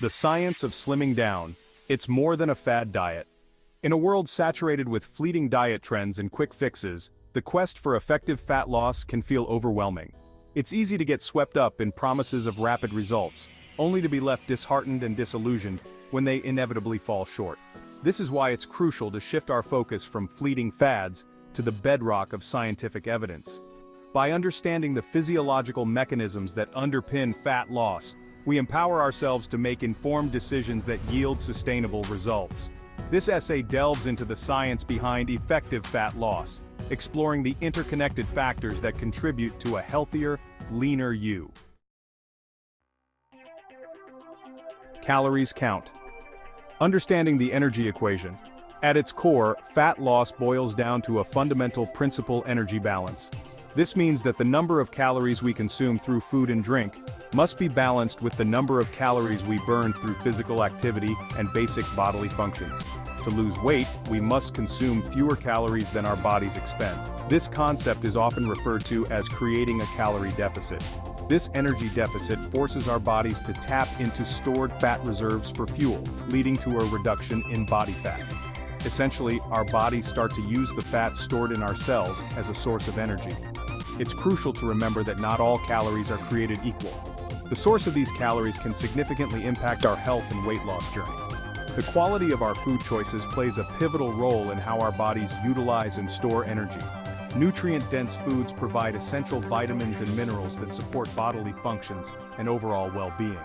The science of slimming down. It's more than a fad diet. In a world saturated with fleeting diet trends and quick fixes, the quest for effective fat loss can feel overwhelming. It's easy to get swept up in promises of rapid results, only to be left disheartened and disillusioned when they inevitably fall short. This is why it's crucial to shift our focus from fleeting fads to the bedrock of scientific evidence. By understanding the physiological mechanisms that underpin fat loss, we empower ourselves to make informed decisions that yield sustainable results. This essay delves into the science behind effective fat loss, exploring the interconnected factors that contribute to a healthier, leaner you. Calories count. Understanding the energy equation. At its core, fat loss boils down to a fundamental principle: energy balance. This means that the number of calories we consume through food and drink must be balanced with the number of calories we burn through physical activity and basic bodily functions. To lose weight, we must consume fewer calories than our bodies expend. This concept is often referred to as creating a calorie deficit. This energy deficit forces our bodies to tap into stored fat reserves for fuel, leading to a reduction in body fat. Essentially, our bodies start to use the fat stored in our cells as a source of energy. It's crucial to remember that not all calories are created equal. The source of these calories can significantly impact our health and weight loss journey. The quality of our food choices plays a pivotal role in how our bodies utilize and store energy. Nutrient-dense foods provide essential vitamins and minerals that support bodily functions and overall well-being.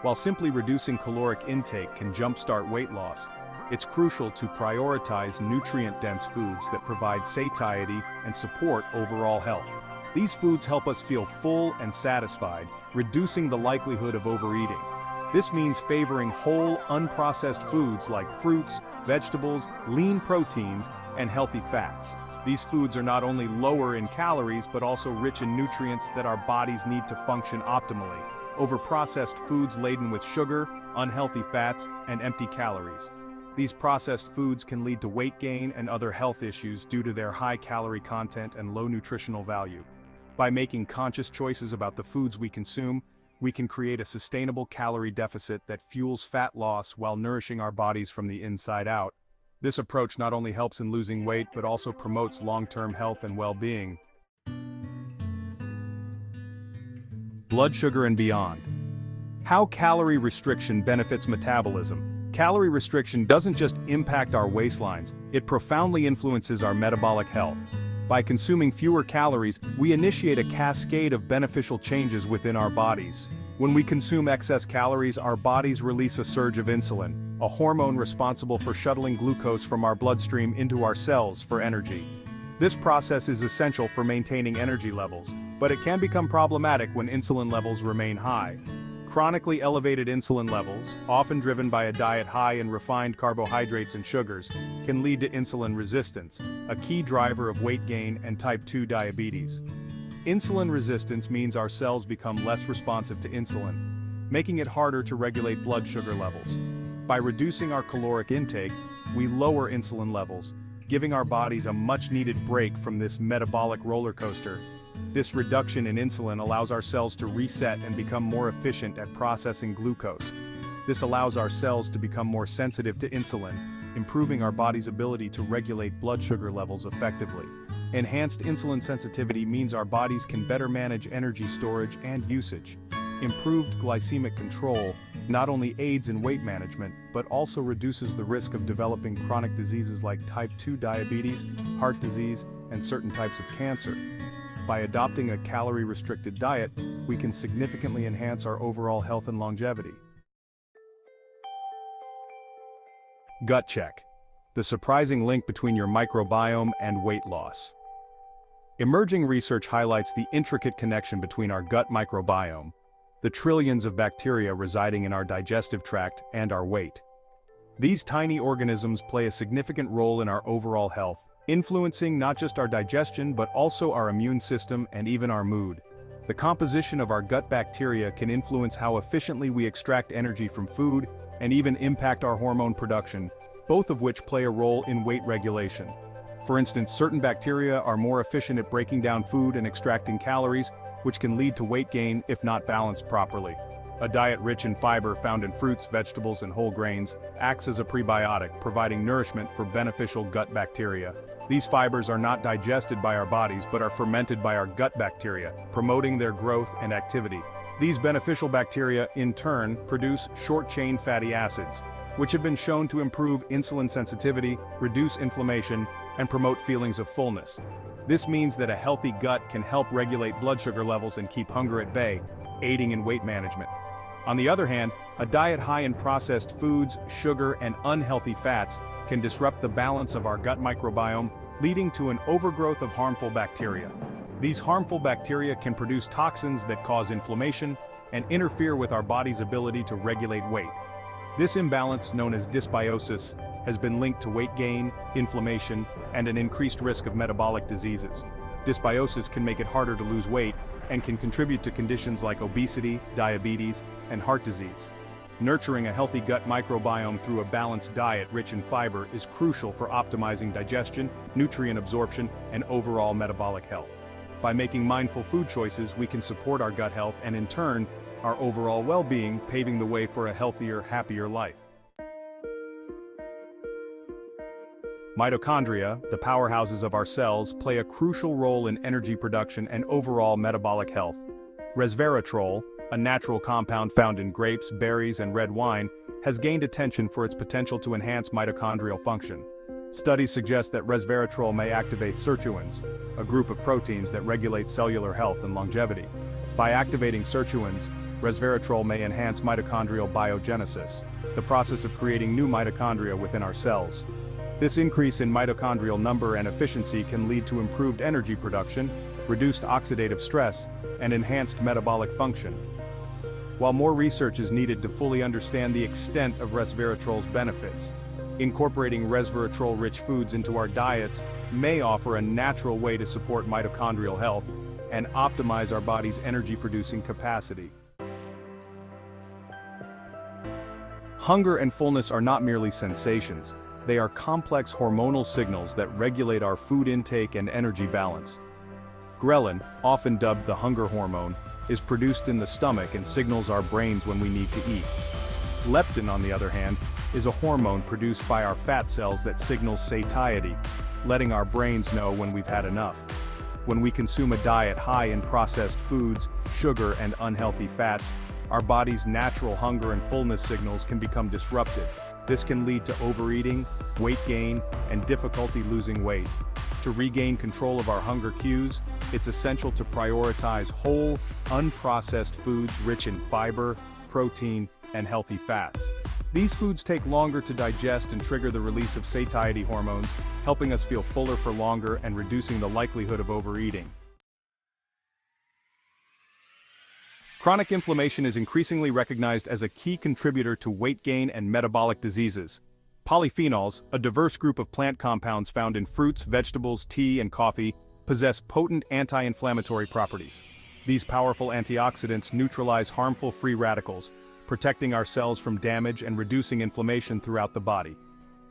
While simply reducing caloric intake can jumpstart weight loss, it's crucial to prioritize nutrient-dense foods that provide satiety and support overall health. These foods help us feel full and satisfied, reducing the likelihood of overeating. This means favoring whole, unprocessed foods like fruits, vegetables, lean proteins, and healthy fats. These foods are not only lower in calories but also rich in nutrients that our bodies need to function optimally. Over-processed foods laden with sugar, unhealthy fats, and empty calories. These processed foods can lead to weight gain and other health issues due to their high calorie content and low nutritional value. By making conscious choices about the foods we consume, we can create a sustainable calorie deficit that fuels fat loss while nourishing our bodies from the inside out. This approach not only helps in losing weight but also promotes long-term health and well-being. Blood sugar and beyond. How calorie restriction benefits metabolism. Calorie restriction doesn't just impact our waistlines, it profoundly influences our metabolic health. By consuming fewer calories, we initiate a cascade of beneficial changes within our bodies. When we consume excess calories, our bodies release a surge of insulin, a hormone responsible for shuttling glucose from our bloodstream into our cells for energy. This process is essential for maintaining energy levels, but it can become problematic when insulin levels remain high. Chronically elevated insulin levels, often driven by a diet high in refined carbohydrates and sugars, can lead to insulin resistance, a key driver of weight gain and type 2 diabetes. Insulin resistance means our cells become less responsive to insulin, making it harder to regulate blood sugar levels. By reducing our caloric intake, we lower insulin levels, giving our bodies a much-needed break from this metabolic roller coaster. This reduction in insulin allows our cells to reset and become more efficient at processing glucose. This allows our cells to become more sensitive to insulin, improving our body's ability to regulate blood sugar levels effectively. Enhanced insulin sensitivity means our bodies can better manage energy storage and usage. Improved glycemic control not only aids in weight management, but also reduces the risk of developing chronic diseases like type 2 diabetes, heart disease, and certain types of cancer. By adopting a calorie-restricted diet, we can significantly enhance our overall health and longevity. Gut check. The surprising link between your microbiome and weight loss. Emerging research highlights the intricate connection between our gut microbiome, the trillions of bacteria residing in our digestive tract, and our weight. These tiny organisms play a significant role in our overall health, influencing not just our digestion but also our immune system and even our mood. The composition of our gut bacteria can influence how efficiently we extract energy from food and even impact our hormone production, both of which play a role in weight regulation. For instance, certain bacteria are more efficient at breaking down food and extracting calories, which can lead to weight gain if not balanced properly. A diet rich in fiber found in fruits, vegetables, and whole grains acts as a prebiotic, providing nourishment for beneficial gut bacteria. These fibers are not digested by our bodies but are fermented by our gut bacteria, promoting their growth and activity. These beneficial bacteria, in turn, produce short-chain fatty acids, which have been shown to improve insulin sensitivity, reduce inflammation, and promote feelings of fullness. This means that a healthy gut can help regulate blood sugar levels and keep hunger at bay, aiding in weight management. On the other hand, a diet high in processed foods, sugar, and unhealthy fats can disrupt the balance of our gut microbiome, leading to an overgrowth of harmful bacteria. These harmful bacteria can produce toxins that cause inflammation and interfere with our body's ability to regulate weight. This imbalance, known as dysbiosis, has been linked to weight gain, inflammation, and an increased risk of metabolic diseases. Dysbiosis can make it harder to lose weight and can contribute to conditions like obesity, diabetes, and heart disease. Nurturing a healthy gut microbiome through a balanced diet rich in fiber is crucial for optimizing digestion, nutrient absorption, and overall metabolic health. By making mindful food choices, we can support our gut health and, in turn, our overall well-being, paving the way for a healthier, happier life. Mitochondria, the powerhouses of our cells, play a crucial role in energy production and overall metabolic health. Resveratrol, a natural compound found in grapes, berries, and red wine, has gained attention for its potential to enhance mitochondrial function. Studies suggest that resveratrol may activate sirtuins, a group of proteins that regulate cellular health and longevity. By activating sirtuins, resveratrol may enhance mitochondrial biogenesis, the process of creating new mitochondria within our cells. This increase in mitochondrial number and efficiency can lead to improved energy production, reduced oxidative stress, and enhanced metabolic function. While more research is needed to fully understand the extent of resveratrol's benefits, incorporating resveratrol-rich foods into our diets may offer a natural way to support mitochondrial health and optimize our body's energy-producing capacity. Hunger and fullness are not merely sensations. They are complex hormonal signals that regulate our food intake and energy balance. Ghrelin, often dubbed the hunger hormone, is produced in the stomach and signals our brains when we need to eat. Leptin, on the other hand, is a hormone produced by our fat cells that signals satiety, letting our brains know when we've had enough. When we consume a diet high in processed foods, sugar, and unhealthy fats, our body's natural hunger and fullness signals can become disrupted. This can lead to overeating, weight gain, and difficulty losing weight. To regain control of our hunger cues, it's essential to prioritize whole, unprocessed foods rich in fiber, protein, and healthy fats. These foods take longer to digest and trigger the release of satiety hormones, helping us feel fuller for longer and reducing the likelihood of overeating. Chronic inflammation is increasingly recognized as a key contributor to weight gain and metabolic diseases. Polyphenols, a diverse group of plant compounds found in fruits, vegetables, tea, and coffee, possess potent anti-inflammatory properties. These powerful antioxidants neutralize harmful free radicals, protecting our cells from damage and reducing inflammation throughout the body.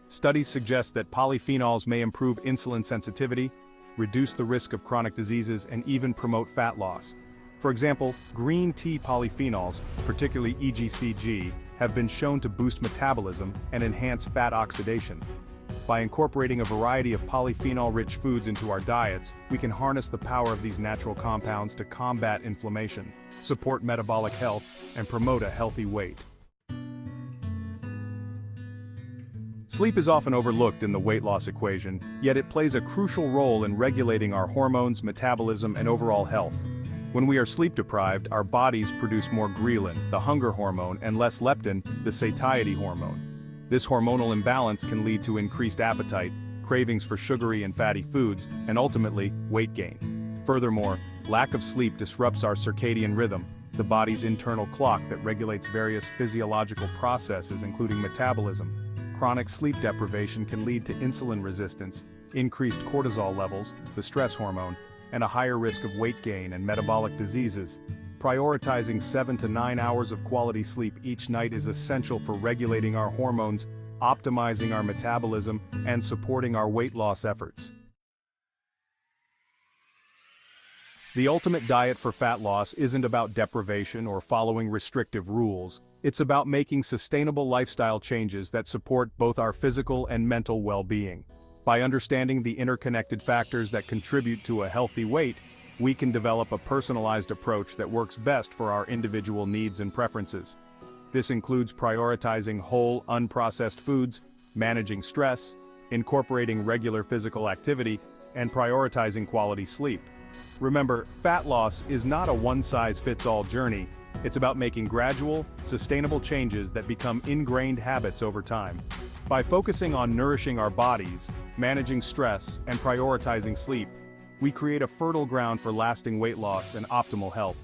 Studies suggest that polyphenols may improve insulin sensitivity, reduce the risk of chronic diseases, and even promote fat loss. For example, green tea polyphenols, particularly EGCG, have been shown to boost metabolism and enhance fat oxidation. By incorporating a variety of polyphenol-rich foods into our diets, we can harness the power of these natural compounds to combat inflammation, support metabolic health, and promote a healthy weight. Sleep is often overlooked in the weight loss equation, yet it plays a crucial role in regulating our hormones, metabolism, and overall health. When we are sleep deprived, our bodies produce more ghrelin, the hunger hormone, and less leptin, the satiety hormone. This hormonal imbalance can lead to increased appetite, cravings for sugary and fatty foods, and ultimately, weight gain. Furthermore, lack of sleep disrupts our circadian rhythm, the body's internal clock that regulates various physiological processes including metabolism. Chronic sleep deprivation can lead to insulin resistance, increased cortisol levels, the stress hormone, and a higher risk of weight gain and metabolic diseases. Prioritizing 7 to 9 hours of quality sleep each night is essential for regulating our hormones, optimizing our metabolism, and supporting our weight loss efforts. The ultimate diet for fat loss isn't about deprivation or following restrictive rules. It's about making sustainable lifestyle changes that support both our physical and mental well-being. By understanding the interconnected factors that contribute to a healthy weight, we can develop a personalized approach that works best for our individual needs and preferences. This includes prioritizing whole, unprocessed foods, managing stress, incorporating regular physical activity, and prioritizing quality sleep. Remember, fat loss is not a one-size-fits-all journey. It's about making gradual, sustainable changes that become ingrained habits over time. By focusing on nourishing our bodies, managing stress, and prioritizing sleep, we create a fertile ground for lasting weight loss and optimal health.